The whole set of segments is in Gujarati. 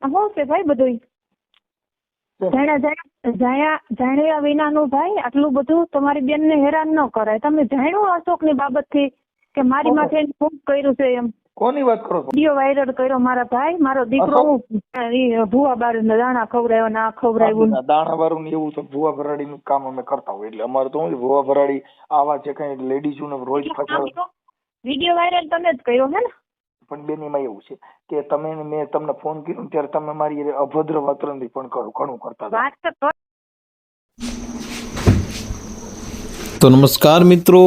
શું છે ભાઈ બધું જાણ્યા વિનાનું ભાઈ આટલું બધું તમારી બેન ને હેરાન ન કરાય. તમે જાણ્યું અશોક ની બાબત થી કે મારી માથે ખૂબ કર્યું છે એમ? કોની વાત કરો છો? વિડીયો વાયરલ કર્યો મારા ભાઈ, મારો દીકરો ભૂવા બાર દાણા ખવડાવ્યો ને આ ખવડાવ્યું. દાણા વાળું એવું છે, ભૂવા ભરાડી નું કામ અમે કરતા હોય એટલે અમારે તો ભૂવા ભરાડી આવા છે કઈ લેડીઝ ને રોજ વિડીયો વાયરલ તમે જ કર્યો હે ને? પણ બેન એમાં એવું છે કે તમે મેં તમને ફોન કર્યો ત્યારે તમે મારી અભદ્ર વાતરંદી પણ ઘણું કરતા હતા. તો નમસ્કાર મિત્રો,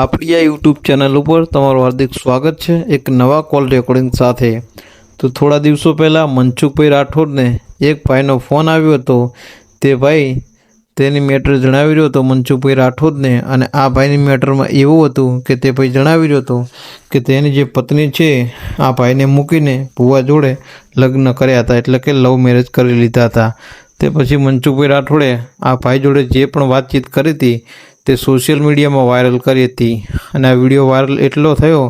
આપણી આ યુટ્યુબ ચેનલ ઉપર તમારું હાર્દિક સ્વાગત છે એક નવા કોલ રેકોર્ડિંગ સાથે. તો થોડા દિવસો પહેલાં મનસુખભાઈ રાઠોડને એક ભાઈનો ફોન આવ્યો હતો. તે ભાઈ તેની મેટર જણાવી રહ્યો હતો મનસુખભાઈ રાઠોડને, અને આ ભાઈની મેટરમાં એવું હતું કે તે ભાઈ જણાવી રહ્યો હતો કે તેની જે પત્ની છે આ ભાઈને મૂકીને ભુવા જોડે લગ્ન કર્યા હતા, એટલે કે લવ મેરેજ કરી લીધા હતા. તે પછી મનસુખભાઈ રાઠોડે આ ભાઈ જોડે જે પણ વાતચીત કરી હતી તે સોશિયલ મીડિયામાં વાયરલ કરી હતી, અને આ વિડીયો વાયરલ એટલો થયો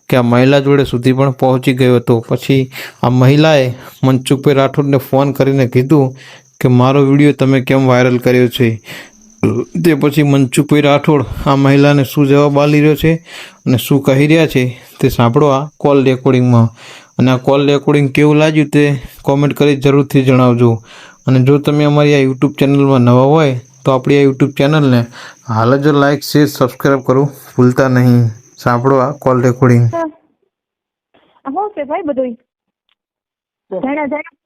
કે આ મહિલા જોડે સુધી પણ પહોંચી ગયો હતો. પછી આ મહિલાએ મનસુખભાઈ રાઠોડને ફોન કરીને કીધું કે મારો વિડીયો તમે કેમ વાયરલ કર્યો છે. તે પછી મનસુખભાઈ રાઠોડ આ મહિલાને શું જવાબ આપી રહ્યો છે અને શું કહી રહ્યા છે તે સાંભળો આ કોલ રેકોર્ડિંગમાં. અને આ કોલ રેકોર્ડિંગ કેવું લાગ્યું તે કોમેન્ટ કરી જરૂરથી જણાવજો. અને જો તમે અમારી આ યુટ્યુબ ચેનલમાં નવા હોય તો આપણી આ યુટ્યુબ ચેનલને હાલ જ લાઇક શેર સબસ્ક્રાઈબ કરવું ભૂલતા નહીં. સાંભળો આ કોલ રેકોર્ડિંગ. શું છે ભાઈ બધું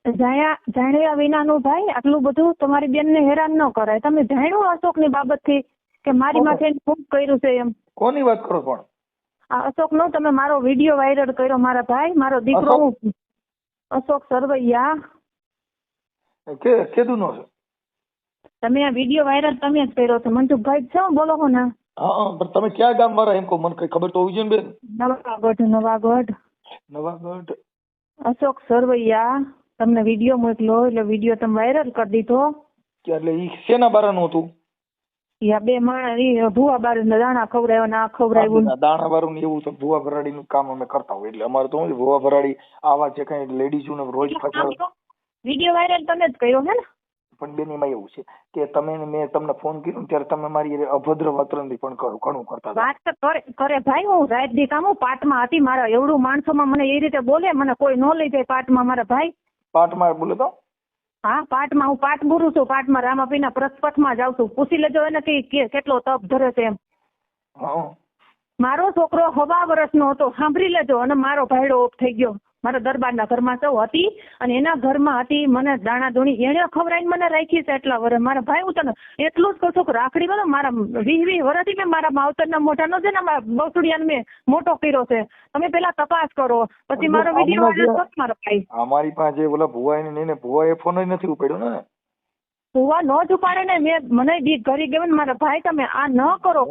જાણ્યા વિનાનું ભાઈ આટલું બધું તમારી બેન ને હેરાન ન કરાય. તમે જાણ્યું અશોક ની બાબત થી કે મારી માથે ખૂબ કર્યું છે એમ? કોની વાત કરો છો? આ અશોક નો તમે મારો વિડીયો વાયરલ કર્યો મારા ભાઈ, મારો દીકરો અશોક સરવૈયા કેદું નો છે? તમે આ વિડીયો વાયરલ તમે જ કર્યો છો. મનસુખભાઈ છો બોલો છો ને? હા, પણ તમે ક્યાં ગામ વાળા એમ કહો, મને કઈ ખબર તો હોવી જોઈએ બેન. નવાગઢ અશોક સરવૈયા તમને વિડીયો મોકલો એટલે વિડીયો તમે વાયરલ કરી દીધો. એટલે ઈ શેના બારાનું હતું? બે માણસ ભૂવા બાર દાણા ખવડાવ્યો ને આ ખવડાવ્યું. દાણા વાળું એવું છે, ભૂવા ભરાડી નું કામ અમે કરતા હોય એટલે અમારે તો ભૂવા ભરાડી આવા છે કઈ લેડીઝ ને રોજ વિડીયો વાયરલ તમે જ કર્યો હે ને? પણ બેન એમાં એવું છે કે તમે મેં તમને ફોન કર્યો ત્યારે તમે મારી અભદ્ર વાતરંદી પણ ઘણું કરતા હતા. વાત કરે ભાઈ, હું રાત દી કામ પાટમાં હતી, મારા એવડું માણસોમાં મને એ રીતે બોલે, મને કોઈ ન લઈ જાય પાટમાં. મારા ભાઈ પાટમાં બોલે તો? હા, પાટમાં હું પાટ બુરું છું, પાટમાં રામાપીના પ્રસ્પથમાં જાઉં છું. પૂછી લેજો એને કે કેટલો તપ ધરે છે એમ. મારો છોકરો 6 વર્ષનો હતો, સાંભળી લેજો. અને મારો ભાઈડો ઓફ થઈ ગયો. મારા દરબારના ઘરમાં સૌ હતી અને એના ઘરમાં હતી. મને દાણા ધોણી એને ખવડાવીને મને રાખી છે એટલા વર્ષ. મારા ભાઈ હું તને એટલું જ કહું છું કે રાખડી બોલો મારા 20 વર્ષથી મેં મારા માવતરના મોઢાનો છે ને મારા બસુડિયાને મેં મોટો કર્યો છે. તમે પેલા તપાસ કરો પછી મારો વિડીયો વાયરલ કરો. મારો ભાઈ અમારી પાસે ઓલા ભુવા ને ભુવા ફોન નથી ઉપાડ્યો ને? ભુવા નો જ ઉપાડે ને. મેં મને બીક કરી ગયો ને મારા ભાઈ. તમે આ ન કરો.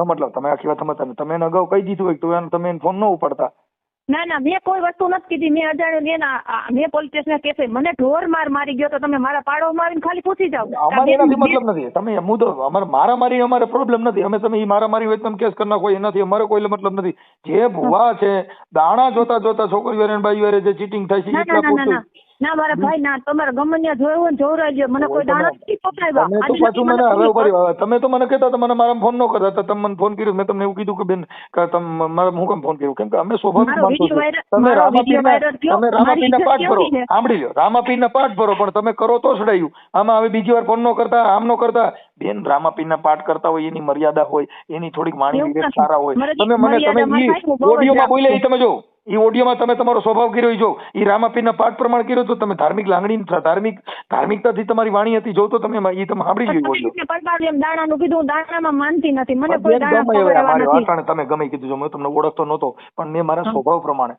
મતલબ તમે આખી વાત તમે અગાઉ કહી દીધું હોય તો તમે ફોન ન ઉપાડતા? ના મેં કોઈ વસ્તુ નથી કીધી. મેં અજાણ્યું મેં પોલીસ સ્ટેશન કેસે મને ઢોર મારી ગયો તો તમે મારા પાડોમાં આવીને ખાલી પૂછી જાવ. અમારે એનાથી મતલબ નથી. તમે મુદ્દો મારા મારી અમારે પ્રોબ્લેમ નથી. અમે તમે મારા મારી હોય તમે કેસ કરી નાખો એનાથી અમારો કોઈ મતલબ નથી. જે ભુવા છે દાણા જોતા છોકરીઓ બાઈઓ જે ચીટિંગ થાય છે ના મારા ભાઈ ના. તમારે ગમે ત્યાં જોયું હોય જોવરાજો. મને કોઈ દાણા નથી પકડાવ્યા. તમે તો મને કહેતા મને મારા ફોન ન કરતા. તમે મને ફોન કર્યો, મેં તમને એવું કીધું કે બેન તમે મારા હું કેમ ફોન કર્યો? કેમ કે અમે સ્વાભાવિક માણસો છીએ. તમે રામાપીરના પાઠ ભરો, સાંભળી લો, રામાપીરના પાઠ ભરો, પણ તમે કરો તો સડાયું. આમાં હવે બીજી વાર ફોન નો કરતા, આમ નો કરતા. બેન રામાપીરના પાઠ કરતા હોય એની મર્યાદા હોય, એની થોડીક વાણી સારા હોય. તમે ઓડિયોમાં બોલ્યા તમે જો એ ઓડિયોમાં તમે તમારો સ્વભાવ કર્યો જો એ રામાપીરના પાઠ પ્રમાણ કર્યો તો તમે ધાર્મિક લાગણી ધાર્મિકતાથી તમારી વાણી હતી જો તો તમે એ તમે સાંભળી જોઈ. દાણાનું કીધું, દાણામાં માનતી નથી. મને તમે ગમે કીધું જો મેં તમને ઓળખતો નહોતો, પણ મેં મારા સ્વભાવ પ્રમાણે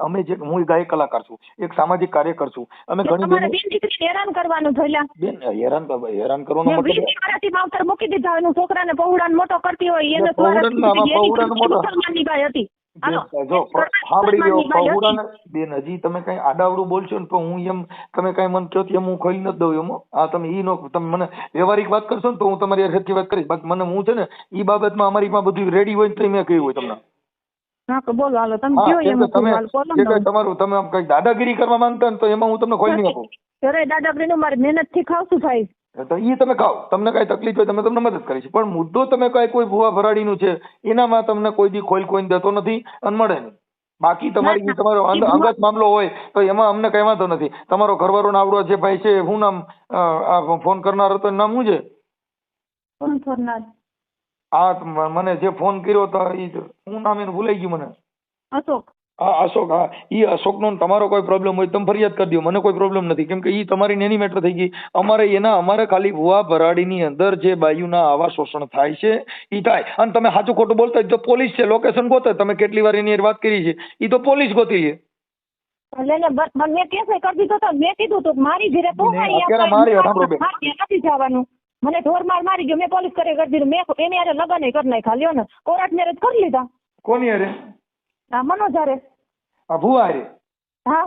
અમે જે હું ગાયક કલાકાર છું, એક સામાજિક કાર્યકર છું. અમે ઘણી હેરાન કરવાનું થયેલા. બેન હેરાન કરવાનો મતલબ મૂકી દીધા. છોકરાને પૌડાને મોટો કરતી હોય એને હતી. જો સાંભળી લો પૌડાને. બેન હજી તમે કઈ આડાવડું બોલશો ને તો હું એમ તમે કઈ મન કહો એમ હું ખોલી નથી દઉં. એમ આ તમે ઈ નો તમે મને વ્યવહારિક વાત કરશો ને તો હું તમારી સરખી વાત કરીશ. બાકી મને હું છે ને ઈ બાબતમાં અમારી માં બધું રેડી હોય ને તો મેં કહ્યું હોય તમને. હા તો બોલો હાલો તમે હા, કયો કેમ એમ કે તમે હાલ બોલો જે ને કઈ તમારું તમે આમ કઈ દાદાગીરી કરવા માંગતા ને તો એમાં હું તમને ખોઈ નહીં આપું. અરે દાદાગીરીનું મારે મહેનત થી ખાવશું ભાઈ. તો એ તમે ખાઓ, તમને કઈ તકલીફ હોય તમે તમને મદદ કરીશ, પણ મુદ્દો તમે કઈ કોઈ ભૂવા ભરાડીનું છે એનામાં તમને કોઈ દી ખોઈ કોઈને દેતો નથી અને મળે નહીં. બાકી તમારી જે તમારો અંગત મામલો હોય તો એમાં અમને કઈ વાંધો નથી. તમારો ઘરવાળો આવડો જે ભાઈ છે શું નામ આ ફોન કરનાર હતો એનું નામ શું છે? કોણ કરનાર? હા મને જે ફોન કર્યો હતો એ શું નામ એનું ભૂલાઈ ગયું મને. અશોક. હા અશોક. હા એ અશોકનો તમારો કોઈ પ્રોબ્લેમ હોય તમે ફરિયાદ કરી દો, મને કોઈ પ્રોબ્લેમ નથી, કેમ કે એ તમારી નેની મેટર થઈ ગઈ. અમારે ખાલી ભુવા ભરાડીની અંદર જે બાયુના આવા શોષણ થાય છે એ થાય. અને તમે સાચું ખોટું બોલતા તો પોલીસ છે, લોકેશન ગોતે. તમે કેટલી વાર એની વાત કરી છે એ તો પોલીસ ગોતી લે. મેં કેસ કરી દીધો તો મેં કીધું તું મારી ઘરે નથી જવાનું, મને ઢોર મારી ગયો, મેં પોલીસ કરી દીધું. મેં એની હારે લગ્ન કરી નાખ્યા. લ્યો ને કોર્ટ મેરેજ કરી લીધા. કોની હારે? હા મનોજ હારે. આ ભુવા હારે? હા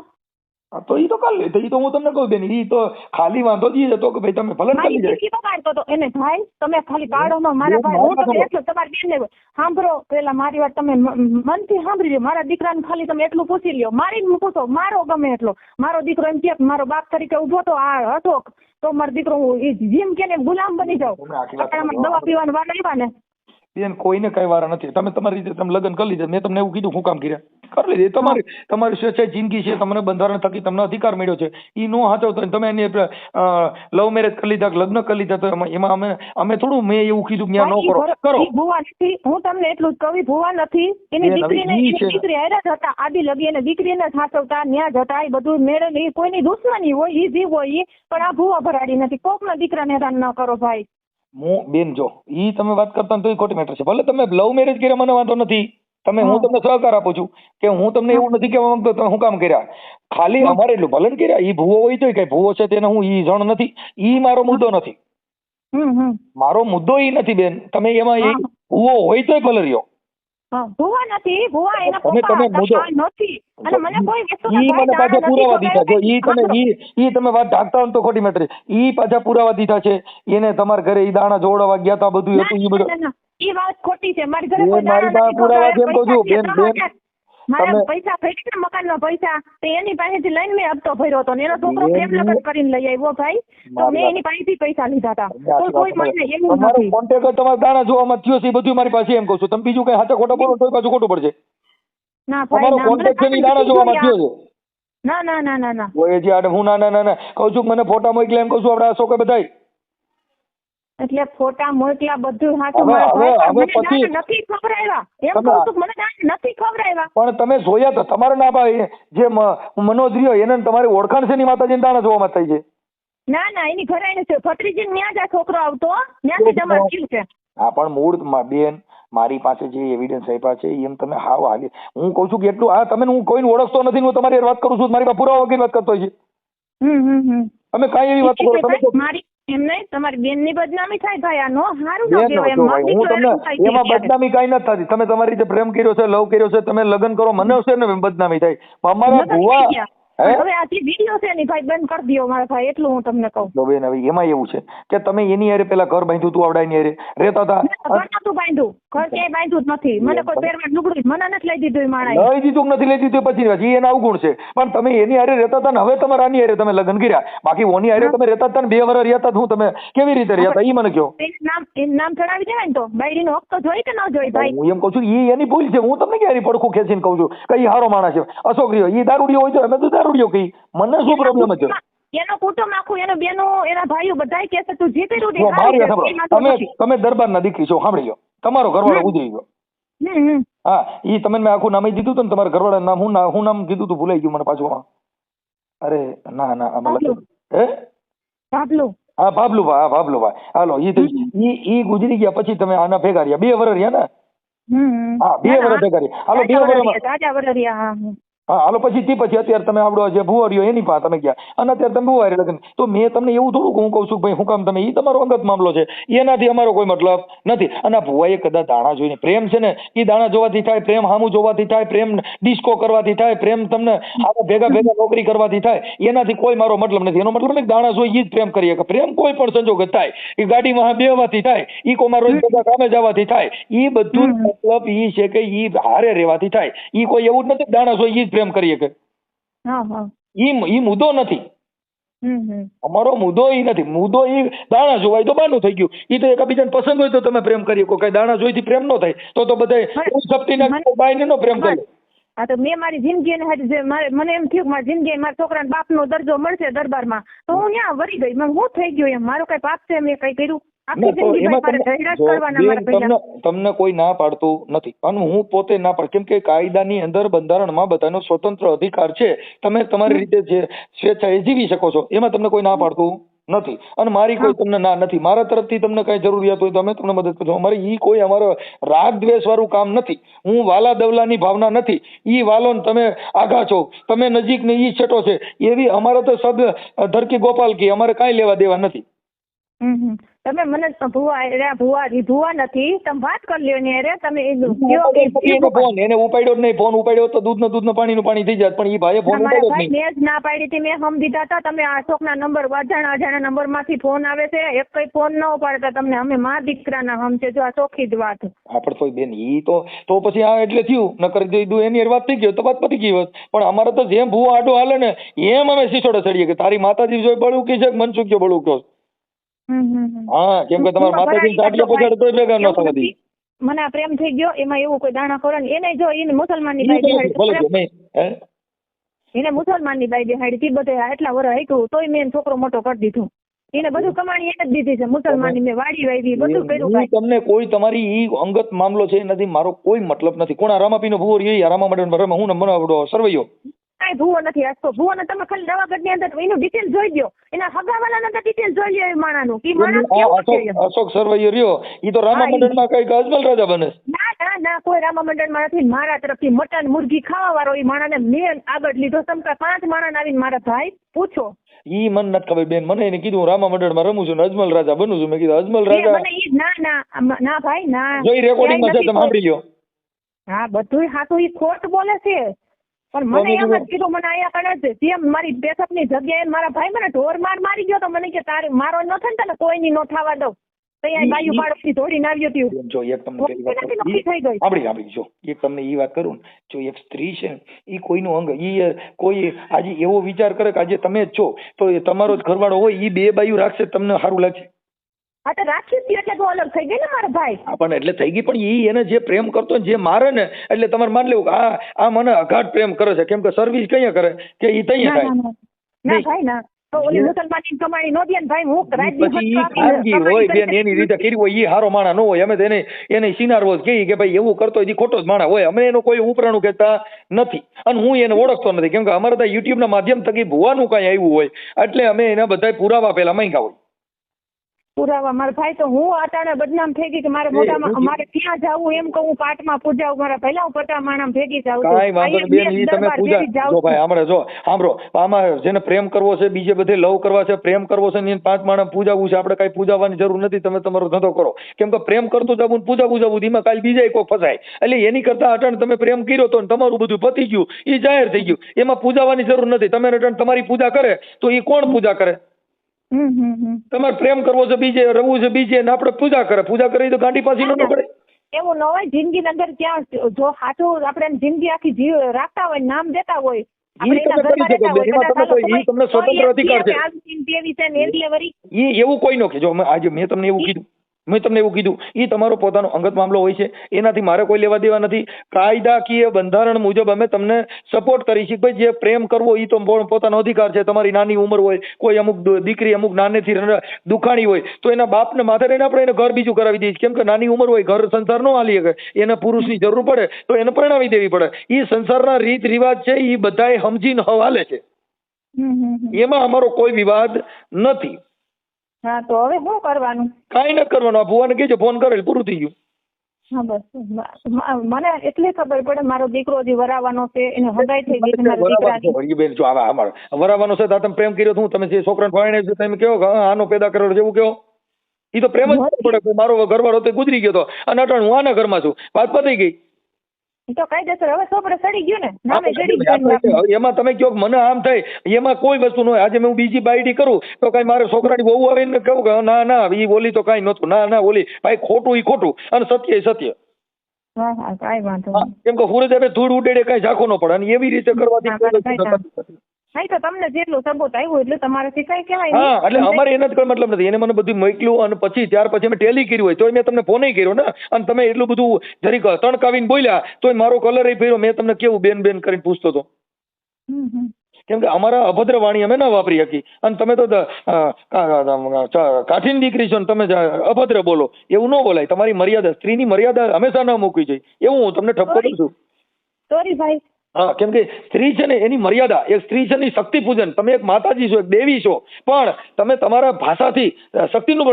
તો ઈ તો કરી લે. તો ઈ તો હું તમને કહું બેન, ઈ તો ખાલી વાંધો જ હતો કે ભાઈ તમે ભલન કરી જાય. બગાડતો તો એને ભાઈ તમે ખાલી કાઢોમાં મારા ભાઈ હું તમને એટલું તમારી બેનને સાંભળો પેલા મારી વાત તમે મનથી સાંભળી લો. મારા દીકરાને ખાલી તમે એટલું પૂછી લ્યો, મારીને પૂછો મારો ગમે એટલો. મારો દીકરો એમ કે મારો બાપ તરીકે ઉભો તો આ હતો તો મારો દીકરો જીમ કે ગુલામ બની જાવ. દવા પીવાનું વાર આવ્યા ને બેન કોઈને કઈ વાર નથી. તમે તમારી રીતે તમે લગ્ન કરી લીધા. મેં તમને એવું કીધું શું કામ કર્યા? કરી લીધી. તમારી સ્વેચ્છાએ જિંદગી છે, તમને બંધારણ થકી તમને અધિકાર મળ્યો છે. એ નો હાચવતો તમે એની લવ મેરેજ કરી લીધા, લગ્ન કરી લીધા, તો એમાં અમે થોડું મેં એવું કીધું કે ન કરો. ભુવા નથી, હું તમને એટલું જ કહું, ભુવા નથી. એની દીકરી હેરાન હતા આદિ લગી, એને દીકરીને સાચવતા ન્યા જતા. એ બધું મેળે એ કોઈની દુશ્મની હોય, એ જીવ હોય, પણ આ ભુવા ભરાડી નથી. કોકના દીકરાને હેરાન ન કરો ભાઈ. બેન જો ઈ તમે વાત કરતા તો એ ખોટી મેટર છે. ભલે તમે લવ મેરેજ કર્યા મને વાંધો નથી. હું તમને સહકાર આપું છું કે હું તમને એવું નથી કહેવા માંગતો તમે શું કામ કર્યા. ખાલી અમારે એટલું ભલન કર્યા. ઈ ભૂવો હોય તો કઈ ભૂવો છે તેને હું ઈ જણ નથી. ઈ મારો મુદ્દો નથી. મારો મુદ્દો ઈ નથી બેન. તમે એમાં ભૂવો હોય તોય ભલે રહ્યો. ભુવા નથી, ભુવા એના પપ્પા નથી. અને મને કોઈ વસ્તુ મને પાછા પુરાવા દીધા છે. ઈ તમે વાત ઢાંકતા હો તો ખોટી મેટર. ઈ પાછા પુરાવા દીધા છે. એને તમારા ઘરે ઈ દાણા જોડવા ગયા તા બધું હતું. ઈ બધું ઈ વાત ખોટી છે. મારી ઘરે કોઈ મારી પાસે પુરાવા જેમ કહું છું બેન. મારા પૈસા ભર્યા મકાનના પૈસા તો એની પાસેથી લઈને મેં હપ્તો ભર્યો હતો. એનો છોકરો પ્રેમ લગ્ન કરીને લઈ આવ્યો ભાઈ, તો મેં એની પાસેથી પૈસા લીધા હતા. તો કોઈ મને એવું નથી. કોન્ટેક્ટ તમારા દાણા જોવામાં થયો છે એ બધું મારી પાસે એમ કહું છું. તમે બીજું કઈ હાથે ખોટો બોલો તો પાછું ખોટું પડશે. ના ભાઈ ના, કોન્ટેક્ટ છે દાણા જોવામાં થયો છે. ના ના ના ના ના ઓય જે હું ના કહું છું મને ફોટા મોકલ્યા એમ કહું છું. આપડા અશોકે બધાય એટલે ફોટા મોકલા બધું હાથું નથી ખવડાવ્યા એમ કહું છું. મને નથી ખવડાવ્યા પણ તમે જોયા તો તમારે ના ભાઈ જે મનોજ રહ્યો એને તમારી ઓળખાણ છે ની માતાજીને દાણા જોવામાં થાય છે. ના ના એની ઘરે છે ભત્રીજી ત્યાં જ આ છોકરો આવતો ત્યાંથી જમા થયું છે. હા પણ મૂળ બેન મારી પાસે જે એવિડન્સ આપ્યા છે એમ તમે હાવ હાલી હું કહું છું કે એટલું આ તમે હું કોઈને ઓળખતો નથી. હું તમારી વાત કરું છું. મારી પાસે પુરાવા વગેરે વાત કરતો છે. તમે કઈ એવી વાત કરો મારી એમ નહીં તમારી બેન ની બદનામી થાય ભાઈ. આ નો સારું હું તમને એમાં બદનામી કઈ નથી થતી. તમે તમારી રીતે પ્રેમ કર્યો છે, લવ કર્યો છે, તમે લગ્ન કરો મને હશે ને બદનામી થાય. અમારા ભુવા હવે આ જે વિડિયો છે ને ભાઈ બંધ કરી દો મારા ભાઈ, એટલું હું તમને કહું. તો બેન હવે એમાં એવું છે કે તમે એની હારે પેલા ઘર બાંધ્યું તું આવડા એની હારે રહેતા હતા. ઘર નતું બાંધ્યું, ઘર ક્યાંય બાંધ્યું જ નથી. મને કોઈ પહેરવા લુગડું મને નથી લઈ દીધું. માણા લઈ દીધું નથી લઈ દીધું પછી એ એના અવગુણ છે. પણ તમે એની હારે રહેતા હતા ને હવે તમારા આની હારે તમે લગ્ન કર્યા. બાકી ઓની હારે તમે રહેતા હતા ને 2 વર્ષ રહ્યા હતા. હું તમે કેવી રીતે રહ્યા હતા એ મને કહો. નામ ચડાવી દેવાય ને તો બાયડી નો હક તો જોઈ કે ન જોઈ ભાઈ. હું એમ કહું છું એની ભૂલ છે. હું તમને ક્યારે પડખું ખેંચીને કહું છું કઈ હારો માણસ છે. અશોક રહ્યો એ દારૂડિયો હોય તો અમે તો દારૂડિયો કહી. મને શું પ્રોબ્લેમ છે? એનો કુટુંબ આખું એનો બેનો એના ભાઈઓ બધાય કહે છે તું જીતી રૂ. તમે દરબારના દીકરી છો સાંભળી લો. તમારો ઘરવાળો ગુજરી ગયો. હા ઈ તમે મેં આખું નામ દીધું હતું ને તમારા ઘરવાળા નામ હું નામ કીધું તું ભૂલાઈ ગયું મને પાછું. અરે ના હે ભાભલું. હા ભાભલુભાઈ. હાલો ઈ ગુજરી ગયા પછી તમે આના ભેગા રહ્યા 2 વર્ષ રહ્યા ને. હા 2 વર્ષ ભેગા રહ્યા. હાલો 2 વર્ષ હા હાલો પછી અત્યારે તમે આવડો જે ભુવારીઓ એની પાસે તમે ગયા અને અત્યારે તમે ભુવારી લગ્ન તો મેં તમને એવું થોડું હું કહું છું ભાઈ હું કામ તમે એ તમારો અંગત મામલો છે એનાથી અમારો કોઈ મતલબ નથી. અને આ ભુવાએ કદાચ દાણા જોઈને પ્રેમ છે ને એ દાણા જોવાથી થાય, પ્રેમ હામું જોવાથી થાય, પ્રેમ ડિસ્કો કરવાથી થાય, પ્રેમ તમને આવા ભેગા નોકરી કરવાથી થાય, એનાથી કોઈ મારો મતલબ નથી. એનો મતલબ નહીં દાણા જોઈ એ જ પ્રેમ કરીએ કે પ્રેમ કોઈ પણ સંજોગ થાય, એ ગાડીમાં બેહવાથી થાય, એ કોમાં રોજ બધા કામે જવાથી થાય, એ બધું મતલબ એ છે કે એ હારે રહેવાથી થાય. એ કોઈ એવું જ નથી દાણા જોઈ એ જ પ્રેમ કરીએ કે ઈ મુદ્દો નથી. અમારો મુદ્દો ઈ નથી. મુદ્દો ઈ દાણા જોવાય તો બાનું થઈ ગયું. ઈ તો એકબીજાને પસંદ હોય તો તમે પ્રેમ કરી શકો. કઈ દાણા જોઈથી પ્રેમ ન થાય તો બધા શક્તિના બાઈને નો પ્રેમ કરે. હા તો મેં મારી જિંદગી મને એમ થયું મારી જિંદગી મારા છોકરાને બાપનો દરજ્જો મળશે દરબારમાં તો હું ત્યાં વળી ગઈ. હું થઈ ગયું એમ મારું કઈ પાપ છે મેં કઈ કર્યું? તમને કોઈ ના પાડતું નથી અને હું પોતે ના પાડ કેમ કે કાયદાની અંદર બંધારણમાં બધાનો સ્વતંત્ર અધિકાર છે. તમે તમારી રીતે જે સ્વેચ્છાએ જીવી શકો છો એમાં તમને કોઈ ના પાડતું નથી અને મારી કોઈ તમને ના નથી. મારા તરફથી તમને કઈ જરૂરિયાત હોય તો અમે તમને મદદ કરશું. અમારે ઈ કોઈ અમારો રાગ દ્વેષ વાળું કામ નથી. હું વાલા દવલાની ભાવના નથી. ઈ વાલો ને તમે આઘા છો, તમે નજીક ને ઈ છેટો છે એવી અમારે તો સબ ધરકી ગોપાલ કી અમારે કાંઈ લેવા દેવા નથી. તમે મને ભુવા નથી તમે વાત કરી લ્યો ને અરે તમે ફોન એને ઉપાડ્યો જ નહીં. ફોન ઉપાડ્યો તો દૂધનું પાણીનું પાણી થઈ જાય પણ એ ભાઈએ ફોન ઉપાડ્યો જ નહીં. મેં જ ના પાડી હતી. મેં હમ દીધા હતા તમે અશોકના નંબર અજાણા નંબર માંથી ફોન આવે છે એક કઈ ફોન ન ઉપાડતા તમને અમે માં દીકરાના હમ છે જો આ ચોખ્ખી જ વાત. આપણે તો બેન ઈ તો પછી આ એટલે થયું નકર દીધું એની વાત થઈ ગયો તો વાત પતી ગઈ હોત. પણ અમારે તો જેમ ભૂવા આડો હાલે ને એમ અમે શીછોડે ચડીએ કે તારી માતાજી જોઈ બળું કી છે મનસુખ જો બળું કયો. હા કેમ કે તમારા માતાજી સાટલો પછાડ તોય ભેગા ન થવાથી મને આ પ્રેમ થઈ ગયો એમાં એવું કોઈ દાણા ખોરા એને જો એને મુસલમાનની બાઈ એને મુસલમાનની બાઈ બેહાડી તી બધે એટલા વર્ષ હાઈકું તોય મેં છોકરો મોટો કરી દીધું. એને બધું કમાણી એને જ દીધી છે મુસલમાનની. મેં વાડી વાવી બધું કર્યું. તમને કોઈ તમારી ઈ અંગત મામલો છે એનાથી મારો કોઈ મતલબ નથી. કોણ રામાપીનો ભૂવો રહ્યો રામા મંડળ હું મને સરવૈયો કઈ ભૂવો નથી আসતો. ભૂવો ને તમે ખાલી દવાખાની અંદર એનું ડિટેલ જોઈ દો. એના હગાવાલાના ડિટેલ જોઈ લો. એ માણાનું કી માણસ કેવું છે. અશોક સરવૈયો રહ્યો ઈ તો રામા મંડળમાં કઈ અજમલ રાજા બને. ના કોઈ રામા મંડળમાં નથી. મારા તરફથી મટન મુરગી ખાવા વાળો એ માણાને મેં આગળ લીધો. સમકા 5 માણસ આવીને મારા ભાઈ પૂછો. ઈ મને નથી ખબર બેન. મને એને કીધું રામા મંડળમાં રમું છું ને અજમલ રાજા બનું છું. મેં કીધું અજમલ રાજા ના ભાઈ ના જોઈ રેકોર્ડિંગમાં છે તમે સાંભળી લ્યો. હા બધું હાથું ઈ ખોટ બોલે છે. પણ મને એમ જ કીધું મને આયા કણે જેમ મારી બેસપની જગ્યાએ મારા ભાઈ મને ઢોર મારી ગયો તો મને કે તારે મારો ન થાય ને કોઈની નો થવા દઉં. બાયુ બાળકથી દોડીને આવ્યો હતું. જો એક તમને સાંભળી જો એક તમને ઈ વાત કરું ને જો એક સ્ત્રી છે ઈ કોઈનું અંગ ઈ કોઈ આજે એવો વિચાર કરે કે આજે તમે જ છો તો તમારો જ ઘરવાળો હોય ઈ બે બાયુ રાખશે તમને સારું લાગશે. હા તો રાખી એટલે તો અલગ થઈ ગઈ ને મારા ભાઈ. પણ એટલે થઈ ગઈ પણ ઈ એને જે પ્રેમ કરતો જે મારે ને એટલે તમારે માન લેવું કે આ મને અઘાટ પ્રેમ કરે છે કેમ કે સર્વિસ કયા કરે કે ઈ તૈયાર થાય. ના ભાઈ ના તો ઓલી મુસલમાનની કમાણી નો દે ને ભાઈ હું ખાનગી હોય બેન એની રીતે કરી હોય ઈ હારો માણા ન હોય. અમે તો એને સિનારવો જ કહીએ કે ભાઈ એવું કરતો હોય ખોટો જ માણા હોય. અમે એનો કોઈ ઉપરાણું કહેતા નથી અને હું એને ઓળખતો નથી કેમ કે અમારે ત્યાં યુટ્યુબ ના માધ્યમ થકી ભુવાનું કઈ આવ્યું હોય એટલે અમે એના બધા પુરાવા પેલા માંગ્યા હોય. પુરાવા મારા ભાઈ તો હું અટાણે બદનામ થઈ ગઈ કે મારે મોઢામાં મારે ક્યાં જાવું એમ કહું પાઠમાં પૂજાવું મારા પહેલા હું પટા માણસ ભેગી જાઉં. કાંઈ વાંધો નહીં બેન ઈ તમે પૂજા જો ભાઈ હમણાં જો સાંભળો આમાં જેને પ્રેમ કરવો છે બીજે બધે લવ કરવા છે પ્રેમ કરવો છે ને 5 માણસ પૂજાવું છે. આપણે કઈ પૂજાવાની જરૂર નથી. તમે તમારો ધંધો કરો કેમ કે પ્રેમ કરતો જવું પૂજાવું જવું એમાં કાલ બીજા કોઈ ફસાય એટલે એની કરતા અટાણે તમે પ્રેમ કર્યો તો તમારું બધું પતી ગયું એ જાહેર થઈ ગયું. એમાં પૂજાવાની જરૂર નથી. તમે અટાણે તમારી પૂજા કરે તો એ કોણ પૂજા કરે? તમારે પ્રેમ કરવો છે બીજે રવું છે બીજે ને આપણે પૂજા કરે તો ગાંડી પાછી ન પડે. એવું ન હોય. જિંદગી અંદર ક્યાં જો સાચું આપણે જિંદગી આખી રાખતા હોય નામ દેતા હોય તમને સ્વતંત્ર અધિકાર છે. એવું કોઈ નો કે જો આજે મેં તમને એવું કીધું એ તમારો પોતાનો અંગત મામલો હોય છે. એનાથી મારે કોઈ લેવા દેવા નથી. કાયદાકીય બંધારણ મુજબ અમે તમને સપોર્ટ કરી છીએ. ભાઈ જે પ્રેમ કરવો એ તો પોતાનો અધિકાર છે. તમારી નાની ઉંમર હોય કોઈ અમુક દીકરી અમુક નાનેથી દુખાણી હોય તો એના બાપને માથે રહીને આપણે એને ઘર બીજું કરાવી દઈએ કેમ કે નાની ઉંમર હોય ઘર સંસાર નો હાલી શકે. એને પુરુષની જરૂર પડે તો એને પરણાવી દેવી પડે. એ સંસારના રીત રિવાજ છે એ બધાએ સમજીને હાલે છે. એમાં અમારો કોઈ વિવાદ નથી. હા તો હવે શું કરવાનું? કાંઈ ન કરવાનું. આ ભુવાને કહેજો ફોન કરે પૂરું થઈ ગયું. હા બસ મને એટલી ખબર પડે મારો દીકરો હજી વરાવાનો છે, એને હગાઈ થઈ ગઈ છે મારા દીકરાની. બેન જો આવા અમારે વરાવાનો છે તો તમે પ્રેમ કર્યો તો હું તમે જે છોકરાને પરણાવ્યો છે તમે કહો કે હા, આનો પેદા કરેલો જેવું કહો. ઈ તો પ્રેમ જ પડે કે મારો ઘરવાળો તો ગુજરી ગયો તો અને અટાણ હું આના ઘરમાં છું, વાત પતી ગઈ. તો કાયદેસર હવે સોપડે સડી ગયું ને, નામે ચડી ગયું. એમાં તમે કહો મને આમ થાય, એમાં કોઈ વસ્તુ ન હોય. આજે હું બીજી બાયડી કરું તો કઈ મારે છોકરાની બહુ આવે ને કહું કે ના ના ઈ બોલી તો કઈ નતું, ના ના ઓલી ભાઈ ખોટું ઈ ખોટું અને સત્ય ઈ સત્ય. હા હા કાંઈ વાંધો નહીં. કેમ કે સૂરજ ધૂળ ઉડેડે કઈ ઝાંખો ન પડે અને એવી રીતે કરવાથી હા તો તમને જેટલું સબૂત આવ્યું એટલે તમારાથી કઈ કહેવાય નહીં. હા એટલે અમારે એના જ કોઈ મતલબ નથી. એને મને બધું મોકલ્યું અને પછી ત્યાર પછી અમે ટેલી કર્યું હોય તો મેં તમને ફોન કર્યો ને, અને તમે એટલું બધું જરીક તણકાવીને બોલ્યા તો મારો કલર એ ફેર્યો. મેં તમને કેવું બેન બેન કરીને પૂછતો હતો. કેમ કે અમારા અભદ્ર વાણી અમે ના વાપરી શકી અને તમે તો કાઠીની દીકરી છો ને તમે અભદ્ર બોલો, એવું ન બોલાય. તમારી મર્યાદા, સ્ત્રીની મર્યાદા હંમેશા ન મૂકવી જોઈએ, એવું હું તમને ઠપકો કરું છું. સોરી ભાઈ. હા કેમ કે સ્ત્રી છે ને એની મર્યાદા, એક સ્ત્રી છે ને શક્તિ પૂજન. તમે એક માતાજી છો, એક દેવી છો, પણ તમે તમારા ભાષાથી શક્તિનું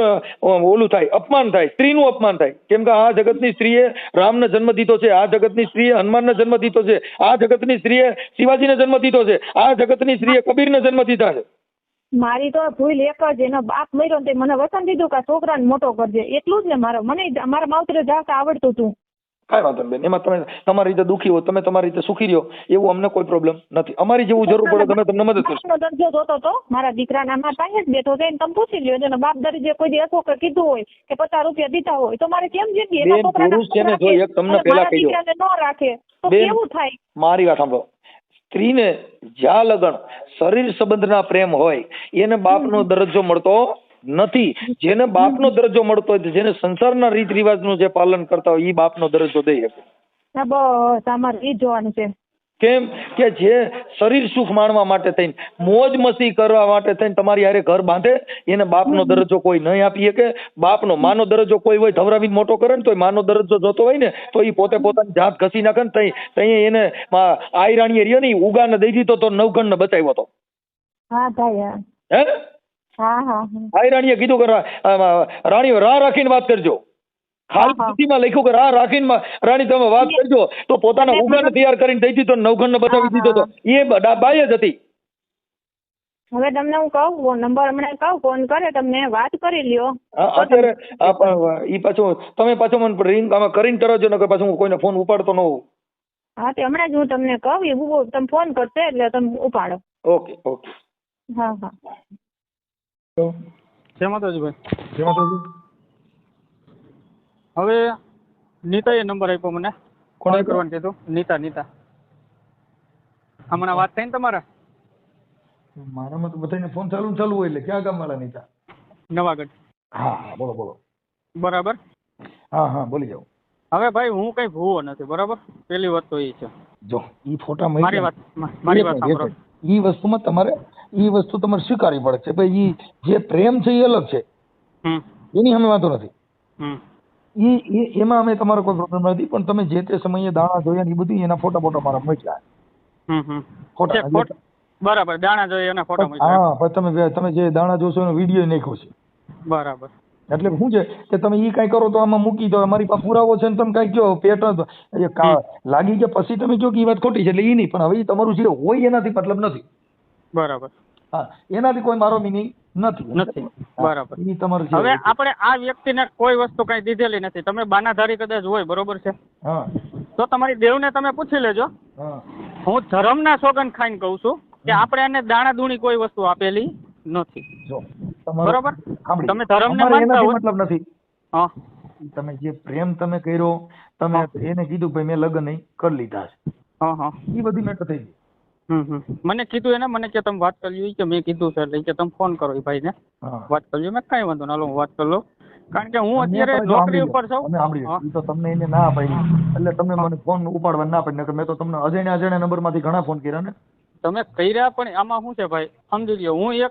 ઓલું થાય, અપમાન થાય, સ્ત્રીનું અપમાન થાય. કેમ કે આ જગતની સ્ત્રીએ રામને જન્મ દીધો છે, આ જગતની સ્ત્રીએ હનુમાનને જન્મ દીધો છે, આ જગતની સ્ત્રીએ શિવાજીને જન્મ દીધો છે, આ જગતની સ્ત્રીએ કબીરને જન્મ દીધા છે. મારી તો ભૂલ એક જ, એનો બાપ મર્યો ને મને વચન દીધું કે છોકરાને મોટો કરજે, એટલું જ ને. મને મારા માવતરે જાતા આવડતું હતું. કાંઈ વાંધો નહીં બેન, એમાં તમે તમારી રીતે દુઃખી હો, તમે તમારી રીતે સુખી રહ્યો, એવું અમને કોઈ પ્રોબ્લેમ નથી. અમારી જેવું જરૂર પડે તમે તમને મદદ કરશો. દરજ્જો જોતો તો મારા દીકરાના મારા પાસે જ બેઠો છે, તમે પૂછી લ્યો. એનો બાપ દરી જે કોઈ દિવસ કીધું હોય કે 50 રૂપિયા દીધા હોય તો મારે કેમ જેટલી એના છોકરાને તમને પેલા કહી દો ન રાખે તો કેવું થાય? મારી વાત સાંભળો. સ્ત્રીને જ્યાં લગન શરીર સંબંધના પ્રેમ હોય એને બાપનો દરજ્જો મળતો નથી. જેને બાપનો દરજ્જો મળતો હોય, જેને સંસારના રીત રિવાજનું જે પાલન કરતા હોય એ બાપનો દરજ્જો દઈ શકે. બસ અમારે એ જોવાનું છે. કેમ કે જે શરીર સુખ માણવા માટે થઈને, મોજ મસ્તી કરવા માટે થઈને તમારી હારે ઘર બાંધે એને બાપનો દરજ્જો કોઈ નહીં આપી શકે. બાપનો માનો દરજ્જો કોઈ હોય ધવરાવીને મોટો કરે ને તો માનો દરજ્જો જોતો હોય ને તો એ પોતે પોતાની જાત ઘસી નાખે ને તઈ એને આયરાણીએ રહ્યો ને ઉગાને દઈ દીધો તો નવઘણ ને બચાવ્યો હતો. હા ભાઈ. હે હા હા. આયરાણીએ કીધું કે રાણી રાહ રાખીને વાત કરજો. ખાલી સ્થિતિમાં લખ્યું કે રાહ રાખીને રાણી તમે વાત કરજો, તો પોતાના ઉગાને તૈયાર કરીને દઈ દીધો, નવઘણ ને બતાવી દીધો તો એ બાઈ જ હતી. હવે તમને હું કહું નંબર હમણાં કહું, ફોન કરે તમને વાત કરી લ્યો. અત્યારે ઈ પાછું તમે પાછો મને રિંગ આમાં કરીને તરજો ને પાછું હું કોઈને ફોન ઉપાડતો ન હોઉં. હા તે હમણાં જ હું તમને કહું, એવું તમે ફોન કરશે એટલે તમે ઉપાડો. Okay okay. હા હા. જય માતાજી ભાઈ. જય માતાજી. હવે નીતાએ નંબર આપ્યો મને. કોણ કરવાનું કીધું? નીતા. હમણાં વાત થઈ ને તમારા? મારામાં તો બધાને ફોન ચાલુ હોય એટલે ક્યાં ગામ વાળા નીતા? નવાગઢ. હા બોલો. બરાબર. હા બોલી જાઓ. હવે ભાઈ હું કઈ ભૂવો નથી, બરાબર. પેલી વાત તો એ છે. જો ઈ ફોટા મારી વાત સાંભળો. ઈ વસ્તુમાં તમારે સ્વીકારવી પડે છે. ભાઈ ઈ જે પ્રેમ છે એ અલગ છે, એની અમે વાંધો નથી. એમાં અમે તમારો કોઈ પ્રોબ્લેમ નથી, પણ તમે જે તે સમયે દાણા જોયા ને એ બધું એના ફોટા મારા મોકલ્યા. બરાબર. દાણા જોઈએ એના ફોટા મોકલ્યા. હા પણ તમે જે દાણા જોશો એનો વિડીયો નાખ્યો છે. બરાબર. એટલે શું છે કે તમે ઈ કઈ કરો તો આમાં મૂકી દો, અમારી પાસે પુરાવો છે ને તમે કઈ કહો પેટ લાગી ગયા પછી તમે કહો કે એ વાત ખોટી છે એટલે એ નહીં. પણ હવે તમારું જે હોય એનાથી મતલબ નથી. બરાબર. હા એનાથી કોઈ મારો મિનિંગ નથી. બરાબર. હવે આપણે આ વ્યક્તિને કોઈ વસ્તુ કઈ દીધેલી નથી. તમે બાનાધારી કદાચ હોય, બરોબર છે, તો તમારી દેવને તમે પૂછી લેજો. હું ધર્મના સોગંદ ખાઈને કહું છું કે આપણે એને દાણા દૂણી કોઈ વસ્તુ આપેલી નથી. બરોબર. તમે ધર્મને માનતા હોય મતલબ નથી. તમે જે પ્રેમ તમે કર્યો, તમે એને કીધું ભાઈ મેં લગ્ન નહીં કરી લીધા છે, એ બધી મેટર થઈ ગઈ. મને કીધું એને, મને કે તમે વાત કરી કે મેં કીધું છે એટલે કે તમે ફોન કરો એ ભાઈને વાત કરજો. મેં કઈ વાંધો ના, હું વાત કરી લઉં. કારણ કે હું અત્યારે નોકરી ઉપર છું. તો તમને એને ના પાડી એટલે તમે મને ફોન ઉપાડવા ના પાડી. મેં તો તમને અજાણ્યા નંબર માંથી ઘણા ફોન કર્યા ને. તમે કર્યા, પણ આમાં શું છે ભાઈ, સમજી લ્યો.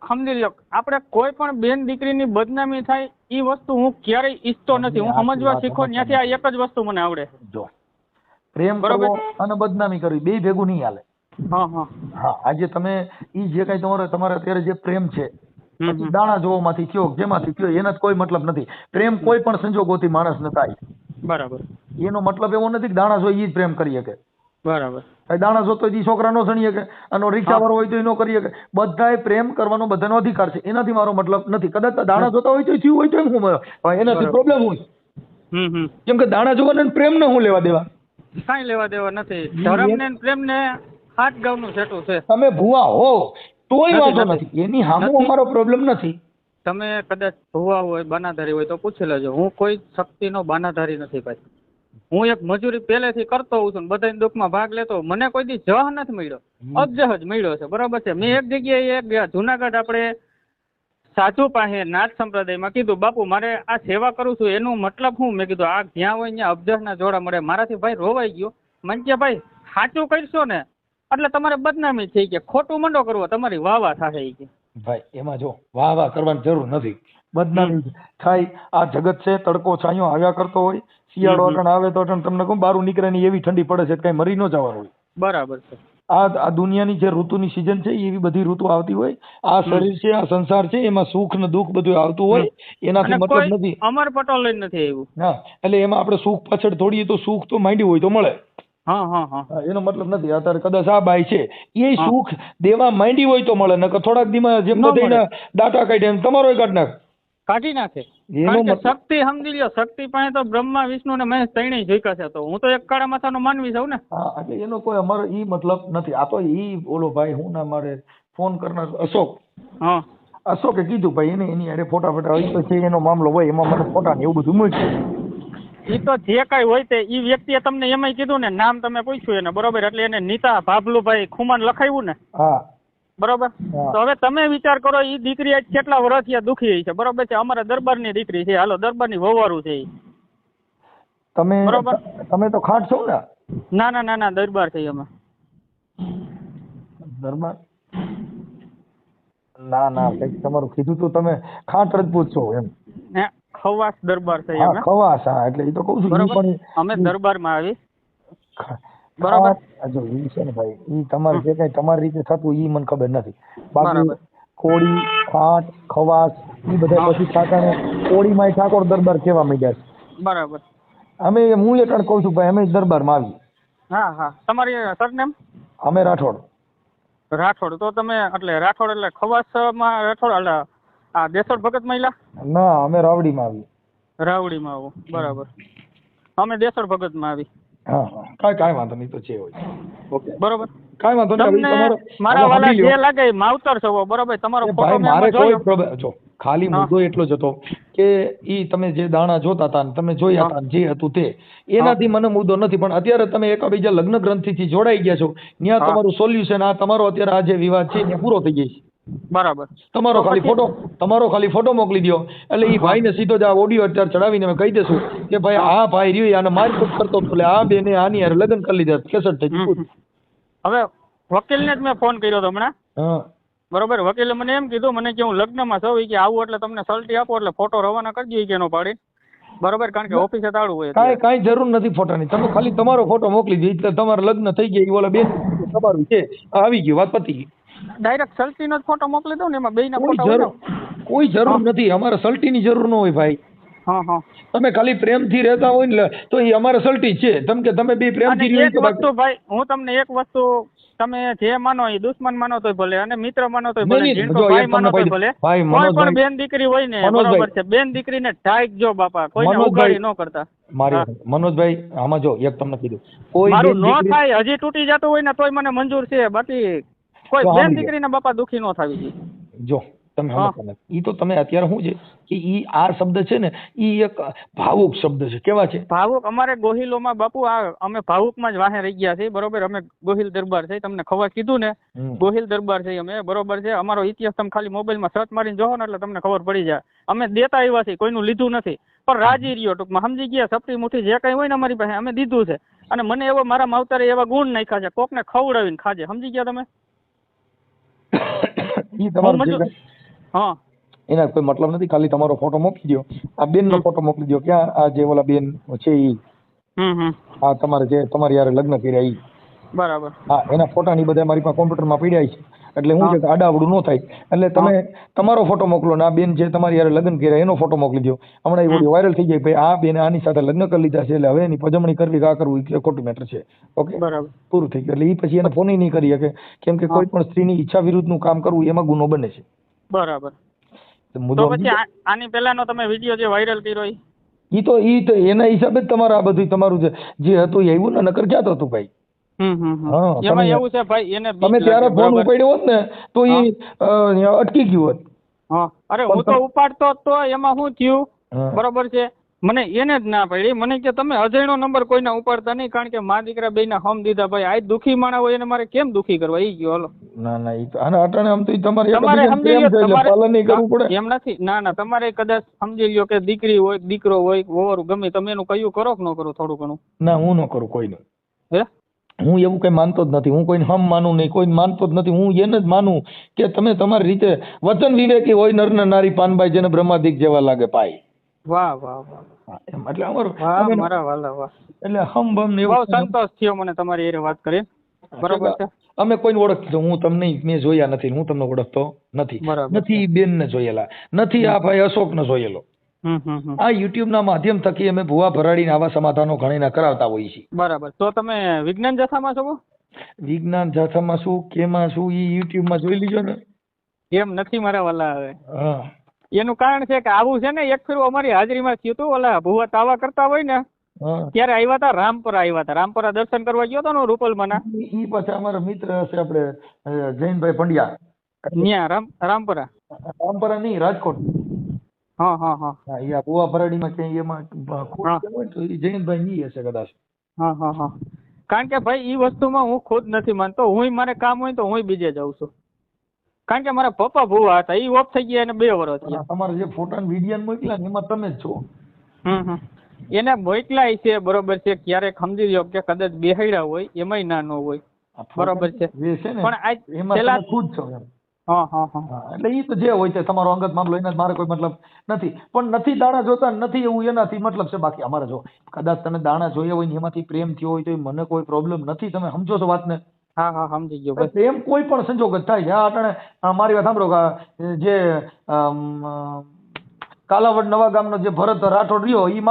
સમજી લ્યો, આપણે કોઈ પણ બેન દીકરીની બદનામી થાય એ વસ્તુ હું ક્યારેય ઈચ્છતો નથી. હું સમજવા શીખો ત્યાંથી આ એક જ વસ્તુ મને આવડે. જો પ્રેમ કરવો અને બદનામી કરવી બે ભેગું નહીં હાલે. આજે તમે ઈ જે કઈ તમારે અત્યારે જે પ્રેમ છે પછી દાણા જોવામાંથી થયો જેમાંથી થયો એના કોઈ મતલબ નથી. પ્રેમ કોઈ પણ સંજોગોથી માણસ ન થાય. બરાબર. એનો મતલબ એવો નથી કે દાણા જોઈ જ પ્રેમ કરી શકે. બરાબર. દાણા જોતો હોય છોકરા નો સણી શકે, અને રિક્ષા વાળો હોય તો એ નો કરી શકે. બધાએ પ્રેમ કરવાનો બધાનો અધિકાર છે. એનાથી મારો મતલબ નથી. કદાચ દાણા જોતા હોય તો થયું હોય તો એમ હું એનાથી પ્રોબ્લેમ હોય. કેમ કે દાણા જોવાને પ્રેમ ને હું લેવા દેવા? કાંઈ લેવા દેવા નથી. ધર્મ ને પ્રેમ ને હાથ ગાવનું સેટું છે. તમે ભૂવા હો તોય વાંધો નથી, એની સામે અમારો પ્રોબ્લેમ નથી. તમે કદાચ ભૂવા હોય, બાનાધારી હોય તો પૂછી લેજો. હું કોઈ શક્તિનો બાનાધારી નથી ભાઈ. હું એક મજૂરી પહેલેથી કરતો હોઉં છું, બધાના દુઃખમાં ભાગ લેતો. મને કોઈ દી જહ નથી મળ્યો, અબજહ જ મળ્યો છે. બરાબર છે. મેં એક જગ્યાએ જુનાગઢ આપણે સાધુ પાસે નાથ સંપ્રદાયમાં કીધું, બાપુ મારે આ સેવા કરું છું એનું મતલબ શું? મેં કીધું આ જ્યાં હોય ત્યાં અબજહના જોડા મળે. મારાથી ભાઈ રોવાઈ ગયો. મને કે ભાઈ સાચું કરશો ને એટલે તમારે બદનામી થઈ ગયા, ખોટું મંડો કરવો તમારી વાવા થાય કે ભાઈ. એમાં જો વાહ કરવાની જરૂર નથી, બદનામી થાય. આ જગત છે, તડકો છાંયો આવ્યા કરતો હોય. શિયાળો અટણ આવે તો અટણ તમને કહું બારું નીકળે ની એવી ઠંડી પડે છે, કઈ મરી ન જવાનું હોય. બરાબર છે. આ દુનિયાની જે ઋતુની સિઝન છે એવી બધી ઋતુ આવતી હોય. આ શરીર છે, આ સંસાર છે, એમાં સુખ ને દુઃખ બધું આવતું હોય. એનાથી મતલબ નથી. અમર પટોલ નથી આવ્યું. હા, એટલે એમાં આપણે સુખ પાછળ થોડીએ તો સુખ તો માંડ્યું હોય તો મળે. એનો મતલબ નથી. અત્યારે કદાચ આ બાઈ છે એ સુખ દેવા માંડી હોય તો મળે, નકર થોડાક દીમાં જેમ બધાના દાટા કાઢ્યા એમ તમારો કાઢી નાખે. શક્તિ સમજી લ્યો, શક્તિ પાસે તો બ્રહ્મા વિષ્ણુ ને મહેશ ત્રણેય જોઈકા છે. તો હું તો એક કાળા માથાનો માનવી છું ને. હા, એટલે એનો કોઈ અમારો ઈ મતલબ નથી. આ તો ઈ ઓલો ભાઈ હું ના મારે ફોન કરનાર અશોક, અશોકે કીધું ભાઈ એને એની અરે ફોટા ફોટા છે એનો મામલો હોય, એમાં મને ફોટા ને એવું બધું મૂક્યું. એ તો જે કઈ હોય તે ઈ વ્યક્તિએ તમને એમાંય કીધું ને, નામ તમે પૂછ્યું એને, બરોબર? એટલે એને નીતા ભાભલુભાઈ ખુમાન લખાયું ને. હા, બરોબર. તો હવે તમે વિચાર કરો, ઈ દીકરી આજ કેટલા વર્ષથી દુખી છે, બરોબર છે? અમારા દરબારની દીકરી છે, હાલો દરબારની વવારું છે. તમે બરોબર, તમે તો ખાટ છો ને? ના ના ના ના, દરબાર છે અમે. દરબાર? ના ના, કઈક તમારું કીધું તો તમે ખાટ રજપૂત છો એમ. ખવાસ દરબાર છે અમે. ખવાસ, હા, એટલે એ તો કહું છું. બરોબર, અમે દરબારમાં આવી. બરોબર. જો ઈ છે ને ભાઈ, ઈ તમારે જે કઈ તમારી રીતે થતું ઈ મને ખબર નથી. બાકી કોળી, ખાટ, ખવાસ ઈ બધા પછી ઠાકાને કોળીમાં ઠાકોર દરબાર કેવા માંડ્યા છે. બરાબર. અમે હું એક કહું છું ભાઈ, અમે દરબારમાં આવી. હા હા. તમારી સરનેમ? અમે રાઠોડ. રાઠોડ. તો તમે એટલે રાઠોડ એટલે ખવાસમાં રાઠોડ, એટલે આ દેસોડ ભગત મહિલા? ના, અમે રાવડીમાં આવી. રાવડીમાં આવો, બરાબર. અમે દેસોડ ભગતમાં આવી. હા, કાંઈ વાંધો નહીં, તો છે હોય. ઓકે, બરોબર, કાંઈ વાંધો નહીં. મારા વાલા જે લાગે માવતર છો, બરોબર? તમારો ફોટો મારે કોઈ પ્રોબ્લેમ જો ખાલી મુદ્દો એટલો જ હતો કે ઈ તમે જે દાણા જોતા હતા ને તમે જોયા હતા જે હતું તે, એનાથી મને મુદ્દો નથી. પણ અત્યારે તમે એકબીજા લગ્ન ગ્રંથિથી જોડાઈ ગયા છો, ત્યાં તમારું સોલ્યુશન આ તમારો અત્યારે આ જે વિવાદ છે એ પૂરો થઈ જાય છે. બરાબર. તમારો ખાલી ફોટો મોકલી દો એટલે ઈ ભાઈને સીધો જ આ ઓડિયો અત્યારે ચડાવીને અમે કહી દેશું કે ભાઈ આ ભાઈ રહ્યો આને મારકૂટ કરતો એટલે આ બેને આની યાર લગ્ન કરી લીધા, કેસેટ થઈ ગયું. હવે વકીલને જ મેં ફોન કર્યો હતો હમણાં. બરોબર. વકીલે મને એમ કીધું, મને કે હું લગ્નમાં છું કે આવું એટલે તમને સલટી આપો એટલે ફોટો રવાના કરજો કે નો પાડી. બરોબર, કારણ કે ઓફિસે તાળું હોય. કાંઈ જરૂર નથી ફોટાની. તમે ખાલી તમારો ફોટો મોકલી દો એટલે તમારે લગ્ન થઈ ગયા. ઓલા બેન તમારું છે આવી ગયું, વાત પતી ગઈ. ડાયરેક્ટ સલટીનો જ ફોટો મોકલી દો ને, એમાં બેયના ફોટા કોઈ જરૂર નથી. અમારે સલટીની જરૂર ન હોય ભાઈ. તમે ખાલી પ્રેમથી રહેતા હોય ને તો એ અમારે સલટી છે. તમે બે પ્રેમથી એક વસ્તુ ભાઈ, હું તમને એક વસ્તુ, તમે જે માનો એ દુશ્મન માનો તોય ભલે અને મિત્ર માનો તોય ભલે, જીણકો ભાઈ માનો તોય ભલે, કોઈ પણ બેન દીકરી હોય ને, બરોબર છે, બેન દીકરીને ટાઈક જો બાપા, કોઈને ઉગાડી ન કરતા. મારી મનોજભાઈ આમાં જો એક તમને કીધું, કોઈ મારું નો થાય, હજી તૂટી જતું હોય ને તોય મને મંજૂર છે, બાકી કોઈ બેન દીકરીને બાપા દુખી ન થાવી જોઈએ. જો તમે સમજતા ઈ તો તમે અત્યારે શું છે કે ઈ આ શબ્દ છે ને ઈ એક ભાવુક શબ્દ છે. કેવા છે ભાવુક? અમારે ગોહિલોમાં બાપુ આ અમે ભાવુકમાં જ વાહે રહી ગયા છે, બરોબર? અમે ગોહિલ દરબાર છે, તમને ખબર કીધું ને, ગોહિલ દરબાર છે અમે, બરોબર છે? અમારો ઇતિહાસ તમે ખાલી મોબાઈલમાં સર્ચ મારીને જોવો ને એટલે તમને ખબર પડી જાય. અમે દેતા આવ્યા છીએ, કોઈનું લીધું નથી, પણ રાજી રહ્યો ટૂંકમાં, સમજી ગયા? સપટી મુઠ્ઠી જે કઈ હોય ને અમારી પાસે અમે દીધું છે, અને મને એવો મારા માવતરે એવા ગુણ નાખ્યા છે, કોકને ખવડાવીને ખાજે, સમજી ગયા તમે? હા, એના કોઈ મતલબ નથી. ખાલી તમારો ફોટો મોકલી દો, આ બેન નો ફોટો મોકલી દો. ક્યાં આ જે ઓલા બેન છે ઈ, હા, તમારે જે તમારી યારે લગ્ન કર્યા ઈ, બરાબર. હા, એના ફોટા ની બધા મારી પાસે કોમ્પ્યુટર માં પડ્યા છે. એટલે શું છે કે આડાવડું ન થાય. એટલે તમે તમારો ફોટો મોકલો ને આ બેન જે તમારી યારે લગ્ન કર્યા એનો ફોટો મોકલી દો. હમણાં એ વિડીયો વાયરલ થઈ જાય ભાઈ આ બેન આની સાથે લગ્ન કરી લીધા છે એટલે હવે એની પજવણી કરવી કા કરવું એ ખોટું મેટર છે. ઓકે, બરાબર, પૂરું થઈ ગયું. એટલે એ પછી એને ફોન નહીં કરી શકે કેમ કે કોઈ પણ સ્ત્રીની ઈચ્છા વિરુદ્ધનું કામ કરવું એમાં ગુનો બને છે. બરાબર. તો પછી આની પહેલાનો તમે વિડીયો જે વાયરલ કર્યો ઈ તો એના હિસાબે જ તમારે આ બધું તમારું જે હતું એ આવ્યું ને, નકર ક્યાં હતું ભાઈ. એમાં એવું છે ભાઈ એને તમે ત્યારે ફોન ઉપાડ્યો હોત ને તો એ અટકી ગયું હોત. અરે હું તો ઉપાડતો તો એમાં શું થયું બરોબર છે, મને એને જ ના પડી. મને કે તમે અજયનો નંબર કોઈના ઉપાડતા નહીં કારણ કે મા દીકરા બેયના હમ દીધા. ભાઈ આ દુખી માણા હોય એને મારે કેમ દુખી કરવા ઈ ગયો. હાલો ના ઈ તો આના અટાણે આમ તો તમારે પાલન નહીં કરવું પડે એમ નથી. ના તમારે કદાચ સમજી લ્યો કે દીકરી હોય દીકરો હોય વોરું ગમે તમે એનું કયું કરો કે ન કરો થોડું ઘણું. ના હું ન કરું કોઈનું. હે હું એવું કઈ માનતો જ નથી. હું કોઈને હમ માનું નહીં, કોઈ માનતો જ નથી. હું એને જ માનું કે તમે તમારી રીતે વચન વિવેકી હોય નર ને નારી પાનબાઈ જેને બ્રહ્માદિક જેવા લાગે પાય. વાહ વાહ વાહ. એટલે અમારું મારા વાલા વાહ. એટલે હમ બમ ને બહુ સંતોષ થયો મને તમારી એ વાત કરી. બરોબર છે. અમે કોઈને ઓળખતો હું તમને મેં જોયા નથી, હું તમને ઓળખતો નથી. નથી બેન ને જોયેલા નથી, આ ભાઈ અશોક ને જોયેલો. આ યુટ્યુબ ના માધ્યમ થકી અમે ભુવા ભરાડીને આવા સમાધાનો ઘણીના કરાવતા હોઈએ છીએ. બરાબર. તો તમે વિજ્ઞાન જથ્થામાં છો? વિજ્ઞાન જથ્થામાં શું કેમાં શું એ યુટ્યુબ માં જોઈ લીજો ને. એમ નથી મારા વાલા. હવે એનું કારણ છે કે આવું છે ને એક ફેરું અમારી હાજરીમાં થયું હતું. ઓલા ભુવા તાવા કરતા હોય ને ત્યારે આવ્યા હતા રામપરા. રામપરા દર્શન કરવા ગયો હતો ને રૂપલમાના. ઈ પાછા અમારા મિત્ર હશે આપણે જૈનભાઈ પંડ્યા. ન્યા રામપરા નહીં રાજકોટ. હા ભુવા ભરાડીમાં ક્યાંય એમાં જૈનભાઈ નહીં હશે કદાચ. કારણ કે ભાઈ ઈ વસ્તુમાં હું ખુદ નથી માનતો. હું મારે કામ હોય તો હું બીજે જાઉં છું. કારણ કે મારા પપ્પા ભુવા હતા, ઈ ઓફ થઈ ગયા એને 2 વર્ષ થયા. તમારે જે ફોટા વિડીયો મોકલ્યા ને એમાં તમે જ છો. એને મોકલાય છે બરોબર છે. ક્યારેક સમજી લો કે કદાચ બેહાડ્યા હોય એમાંય ના ન હોય બરોબર છે. પણ આ ખુદ છો એમ. એટલે ઈ તો જે હોય છે તમારો અંગત મામલો, એના મારે કોઈ મતલબ નથી. પણ નથી દાણા જોતા નથી એવું એનાથી મતલબ છે. બાકી અમારે જો કદાચ તમે દાણા જોયા હોય ને એમાંથી પ્રેમ થયો હોય તો મને કોઈ પ્રોબ્લેમ નથી. તમે સમજો છો વાતને? હા સમજી ગયો. પ્રેમ કોઈ પણ સંજોગ જ થાય છે. આ અટાણે મારી વાત સાંભળો, જે કાલાવડ નવા ગામનો જે ભરત રાઠોડ રહ્યો એ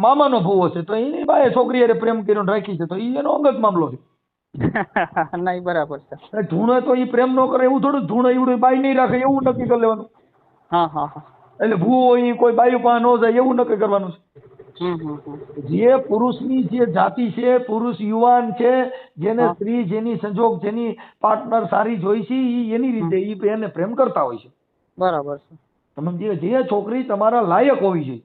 મામાનો ભૂવો છે તો એની બાએ છોકરી હારે પ્રેમ કર્યો રાખી છે તો એ એનો અંગત મામલો છે. નહીં બરાબર છે. ધૂણે તો એ પ્રેમ ન કરે એવું થોડું. ધૂણે એવડું બાઈ નહીં રાખે એવું નક્કી કરી લેવાનું. એટલે ભૂવો એ કોઈ બાયું પાસે ન જાય એવું નક્કી કરવાનું છે. જે પુરુષની જે જાતિ છે, પુરુષ યુવાન છે, જેને સ્ત્રી જેની સંજોગ જેની પાર્ટનર સારી જોઈ છે એની રીતે એને પ્રેમ કરતા હોય છે. બરાબર છે. તમે જે છોકરી તમારા લાયક હોવી જોઈએ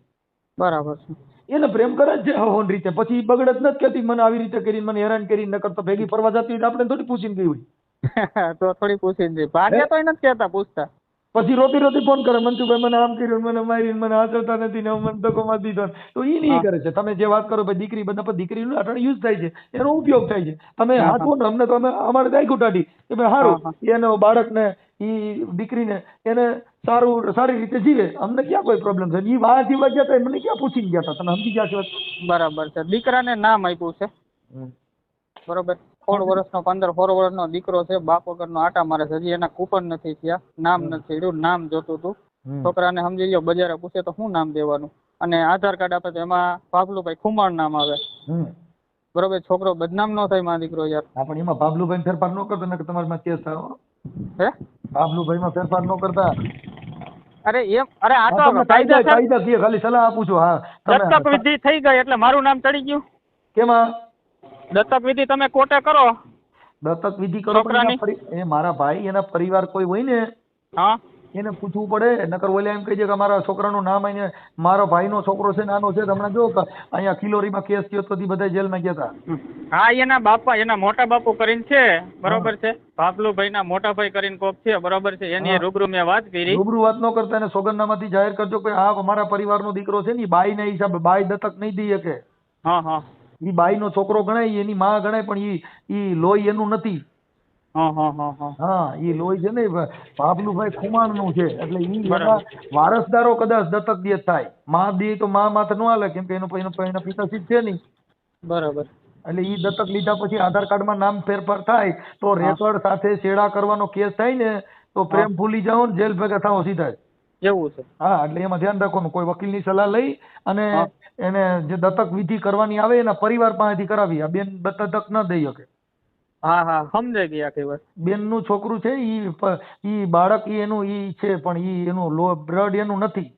બરાબર છે એને પ્રેમ કરે જ છે હવન રીતે. પછી બગડે જ નથી કહેતી મને આવી રીતે કરીને મને હેરાન કરીને, નકર તો ભેગી ફરવા જતી હોય આપણે થોડી પૂછીને ગઈ હોય. તો થોડી પૂછીને ભાગ્ય તો નથી કહેતા પૂછતા. પછી રોતી ફોન કરે મનસુખભાઈ મને આમ કર્યું, મને મારીને મને હાચવતા નથી ને મને ધક્કો મારી દીધો. તો એ નહીં કરે છે. તમે જે વાત કરો ભાઈ દીકરી બધા પર દીકરીનું અટાણે યુઝ થાય છે, એનો ઉપયોગ થાય છે. તમે હાથો ને અમને તો અમારે દાયકું ટાઢી કે ભાઈ સારું એનો બાળકને એ દીકરીને એને સારી રીતે જીવે, અમને ક્યાં કોઈ પ્રોબ્લેમ છે. એ વાહ જીવવા ગયા હતા મને ક્યાં પૂછીને ગયા હતા. તમે સમજી ગયા છો? બરાબર છે. દીકરાને નામ આપ્યું છે બરોબર. 16 વર્ષનો 15-16 વર્ષનો દીકરો છે. બાપ વગરનો આટા મારે છે. હજી એના કૂપન નથી થયા, નામ નથી થયું. નામ જોતું હતું. છોકરાને સમજી લો બજારે પૂછે તો શું નામ દેવાનું, અને આધાર કાર્ડ આપે તો એમાં ભાભલુભાઈ ખુમાણ નામ આવે બરોબર. છોકરો બદનામ ન થાય માં દીકરો યાર. પણ એમાં ભાભલુભાઈ ફેરફાર ન કરતો ને તમારે માં કેસ થાય. હે ભાભલુભાઈ માં ફેરફાર ન કરતા? અરે એમ આ તો કાયદા ખાલી સલાહ આપું છું. હા દત્તક વિધિ થઈ ગઈ એટલે મારું નામ ચડી ગયું. કેમાં દત્તક વિધિ તમે કોર્ટે કરો? દત્તક વિધિ કરો એ મારા ભાઈ એના પરિવાર કોઈ હોય ને એને પૂછવું પડે. નકર ઓલે એમ કહી દે કે મારા છોકરાનું નામ આઈને મારો ભાઈનો છોકરો છે નાનો છે. હમણાં જો અહીંયા ખિલોરીમાં કેસ થયો તો બધા જેલમાં ગયા હતા. હા એના બાપા એના મોટા બાપુ કરીને છે બરોબર છે. ભાભલુભાઈ ના મોટા ભાઈ કરીને કોક છે બરોબર છે. એની રૂબરૂ મેં વાત કરી. રૂબરૂ વાત ન કરતા એને સોગંદનામાથી જાહેર કરજો કે આ અમારા પરિવારનો દીકરો છે ને બાઈ ના હિસાબે બાઈ દત્તક નહીં દઈ શકે. ઈ બાઈ નો છોકરો ગણાય, એની માં ગણાય, પણ ઈ લોહી એનું નથી. ઈ લોહી છે ને ભાભલુભાઈ ખુમાણ નું છે. એટલે ઈ વારસદારો કદાચ દત્તક દે થાય. માં દે તો માં માથે ન હાલે કેમ કે એનો પિતા સિદ્ધ છે નહીં. બરાબર. એટલે ઈ દત્તક લીધા પછી આધાર કાર્ડમાં નામ ફેરફાર થાય તો રેકોર્ડ સાથે છેડા કરવાનો કેસ થાય ને તો પ્રેમ ભૂલી જાઓ ને જેલ ભેગા થાઓ સીધા એવું છે. હા, એટલે એમાં ધ્યાન રાખવાનું, કોઈ વકીલની સલાહ લઈ અને એને જે દત્તક વિધિ કરવાની આવે એના પરિવાર પાસેથી કરાવી. આ બેન દત્તક ન દઈ શકે. હા હા, સમજાઈ ગઈ આખી વાત. બેનનું છોકરું છે ઈ બાળક એનું ઈ છે પણ ઈ એનું બ્લડ એનું નથી.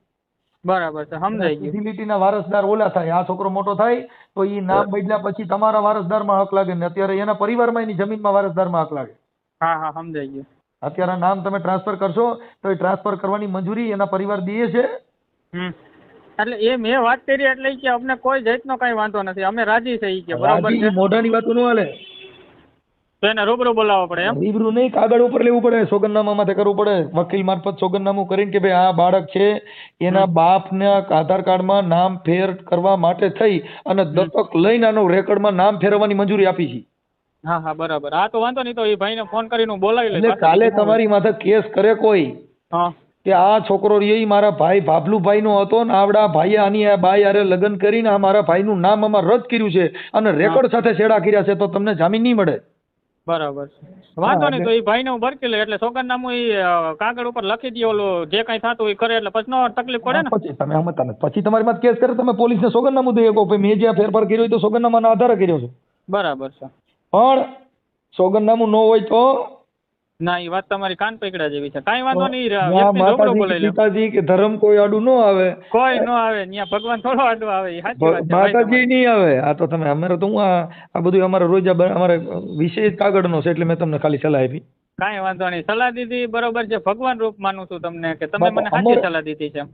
બરાબર છે, સમજાઈ ગયું. સિવિલિટીના વારસદાર ઓલા થાય. આ છોકરો મોટો થાય તો ઈ નામ બદલ્યા પછી તમારા વારસદારમાં હક લાગે ને અત્યારે એના પરિવારમાં એની જમીનમાં વારસદારમાં હક લાગે. હા હા, સમજાઈ ગયું. અત્યારે નામ તમે ટ્રાન્સફર કરશો તો એ ટ્રાન્સફર કરવાની મંજૂરી એના પરિવાર દે છે. એટલે એ મેં વાત કરી એટલે કે અમને કોઈ જાતનો કઈ વાંધો નથી, અમે રાજી છે ઈ કે બરાબર છે. મોઢાની વાતો ન હાલે, તો એને રૂબરૂ બોલાવવો પડે એમ? રૂબરૂ નહીં, કાગળ ઉપર લેવું પડે, સોગંદનામા માથે કરવું પડે, વકીલ મારફત સોગંદનામું કરીને કે ભાઈ આ બાળક છે એના બાપના આધાર કાર્ડમાં નામ ફેર કરવા માટે થઈ અને દત્તક લઈને આનો રેકોર્ડમાં નામ ફેરવવાની મંજૂરી આપી છે. હા હા, બરાબર. હા, તો વાંધો નહીં, તો એ ભાઈને ફોન કરીને હું બોલાવી લઈશ. એટલે કાલે તમારી માથે કેસ કરે કોઈ કે આ છોકરો રે મારા ભાઈ ભાભલુભાઈ નો હતો ને આવડા ભાઈએ આની આ બાઈ હારે લગ્ન કરીને આ મારા ભાઈનું નામ આમાં રદ કર્યું છે અને રેકોર્ડ સાથે છેડા કર્યા છે તો તમને જામીન નહીં મળે. બરાબર છે, વાંધો નહીં. તો એ ભાઈને હું બરકી લઉં એટલે સોગંદનામું એ કાગળ ઉપર લખી દે, ઓલું જે કઈ થતું એ કરે એટલે પછી નો તકલીફ પડે ને. પછી તમે સમજતા નથી, પછી તમારી માં કેસ કરે તમે પોલીસને સોગંદનામું દઈ શકો મેં જે ફેરફાર કર્યો હોય તો સોગંદનામાના આધારે કર્યો છે. બરાબર છે, પણ સોગંદનામું ન હોય તો ના, એ વાત તમારી કાન પકડા જેવી છે. કાઈ વાંધો નહીં, પિતાજી કે ધર્મ કોઈ આડું ન આવે, કોઈ ન આવે, ત્યાં ભગવાન થોડો આડું આવે. માતાજી નહીં આવે. આ તો તમે અમારે તો હું આ બધું અમારે રોજ અમારે વિષય કાગળનો છે એટલે મેં તમને ખાલી સલાહ આપી. કાંઈ વાંધો નહીં, સલાહ દીધી બરોબર છે. ભગવાન રૂપ માનું છું તમને કે તમે મને સાચી સલાહ દીધી છે.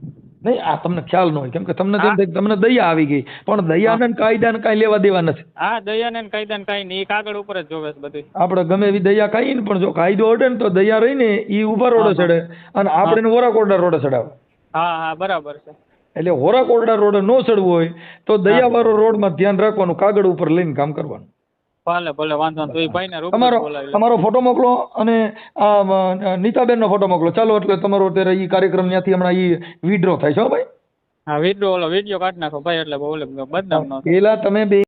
નહીં, આ તમને ખ્યાલ ન હોય કેમ કે તમને દયા આવી ગઈ, પણ દયાને કાયદાને કાંઈ લેવા દેવા નથી. હા, દયાને કાયદાને કાંઈ નહીં, કાગળ ઉપર જ જોવે બધું. આપણે ગમે એવી દયા કાંઈ ને પણ જો કાયદો અડે ને તો દયા રહી ને એ ઉભા રોડે ચડે અને આપણે હોરા કોરડા રોડે ચડાવે. હા હા, બરાબર છે. એટલે હોરા કોરડા રોડે ન ચડવું હોય તો દયા વાળો રોડમાં ધ્યાન રાખવાનું, કાગળ ઉપર લઈને કામ કરવાનું. ભલે ભલે, વાંધો નહીં. તો એ ભાઈને તમારો ફોટો મોકલો અને આ નીતાબેનનો ફોટો મોકલો. ચાલો, એટલે તમારો અત્યારે ઈ કાર્યક્રમ ત્યાંથી હમણાં ઈ વિડ્રો થાય છે ભાઈ. હા, વિડ્રો ઓલો વિડીયો કાઢી નાખો ભાઈ, એટલે બદનામ ન થાય. પેલા તમે બે